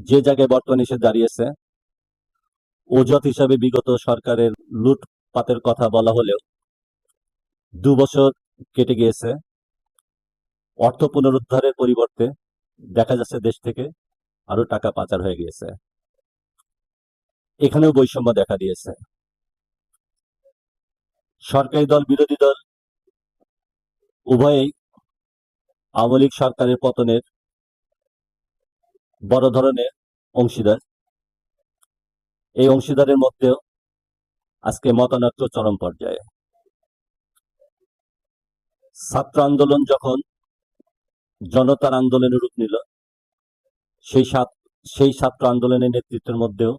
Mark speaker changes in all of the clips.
Speaker 1: যে জায়গায় বর্তমানে এসে দাঁড়িয়েছে, ওজত হিসাবে বিগত সরকারের লুটপাটের কথা বলা হলেও 2 বছর কেটে গিয়েছে। অর্থ পুনরুদ্ধারের পরিবর্তে দেখা যাচ্ছে দেশ থেকে আরো টাকা পাচার হয়ে গিয়েছে। এখানেও বৈষম্য দেখা দিয়েছে। সরকারি দল, বিরোধী দল উভয়েই আওয়ামী লীগ সরকারের পতনের বড় ধরনের অংশীদার। এই অংশীদারের মধ্যেও আজকে মতানৈক্য চরম পর্যায়ে। ছাত্র আন্দোলন যখন জনতার আন্দোলনের রূপ নিল, সেই ছাত্র আন্দোলনের নেতৃত্বের মধ্যেও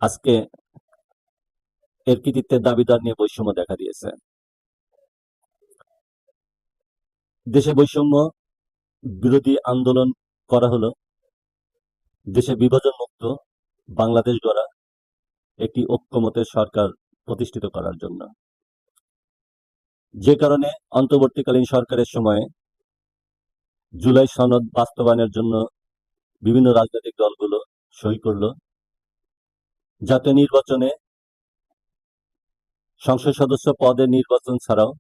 Speaker 1: আজকে এর কৃতিত্বের দাবিদার নিয়ে বৈষম্য দেখা দিয়েছে। দেশে বৈষম্য বিরোধী আন্দোলন করা হলো দেশে বিভাজন মুক্ত বাংলাদেশ গড়া, একটি ঐক্যমতের সরকার প্রতিষ্ঠিত করার জন্য। যে কারণে অন্তর্বর্তীকালীন সরকারের সময়ে জুলাই সনদ বাস্তবায়নের জন্য বিভিন্ন রাজনৈতিক দলগুলো সই করল। জাতীয় নির্বাচনে সংসদ সদস্য পদের নির্বাচন ছাড়াও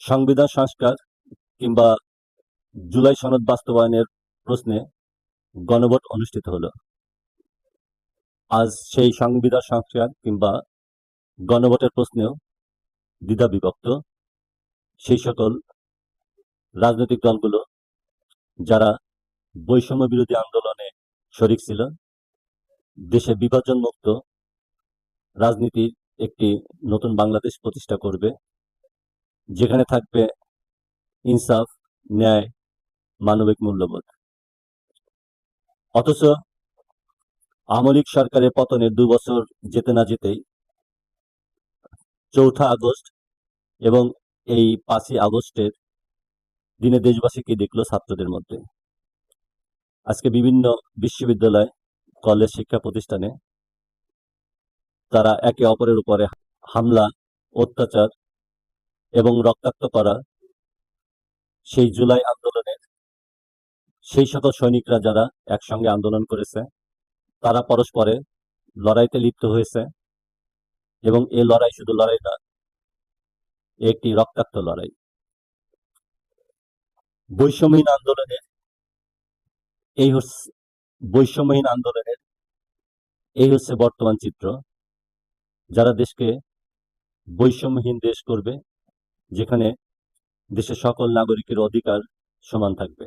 Speaker 1: সংবিধান সংস্কার কিংবা জুলাই সনদ বাস্তবায়নের প্রশ্নে গণভোট অনুষ্ঠিত হলো। আজ সেই সংবিধান সংস্কার কিংবা গণভোটের প্রশ্নেও দ্বিধা বিভক্ত সেই সকল রাজনৈতিক দলগুলো যারা বৈষম্য বিরোধী আন্দোলনে শরিক ছিল। দেশে বিভাজন মুক্ত রাজনীতির একটি নতুন বাংলাদেশ প্রতিষ্ঠা করবে, যেখানে থাকবে ইনসাফ, ন্যায়, মানবিক মূল্যবোধ। অথচ আওয়ামী লীগ সরকারের পতনের 2 বছর যেতে না যেতেই 4 আগস্ট এবং এই 5 আগস্টের দিনে দেশবাসী কি দেখলো ছাত্রদের মধ্যে। আজকে বিভিন্ন বিশ্ববিদ্যালয়, কলেজ, শিক্ষা প্রতিষ্ঠানে তারা একে অপরের উপরে হামলা, অত্যাচার এবং রক্তাক্ত করা সেই জুলাই আন্দোলনের সেই সকল সৈনিকরা যারা একসঙ্গে আন্দোলন করেছে, তারা পরস্পরে লড়াইতে লিপ্ত হয়েছে। এবং এই লড়াই শুধু লড়াই না, একটি রক্তাক্ত লড়াই। বৈষম্যহীন আন্দোলনের বৈষম্যহীন আন্দোলনের এই হচ্ছে বর্তমান চিত্র, যারা দেশকে বৈষম্যহীন দেশ করবে, যেখানে দেশের সকল নাগরিকের অধিকার সমান থাকবে।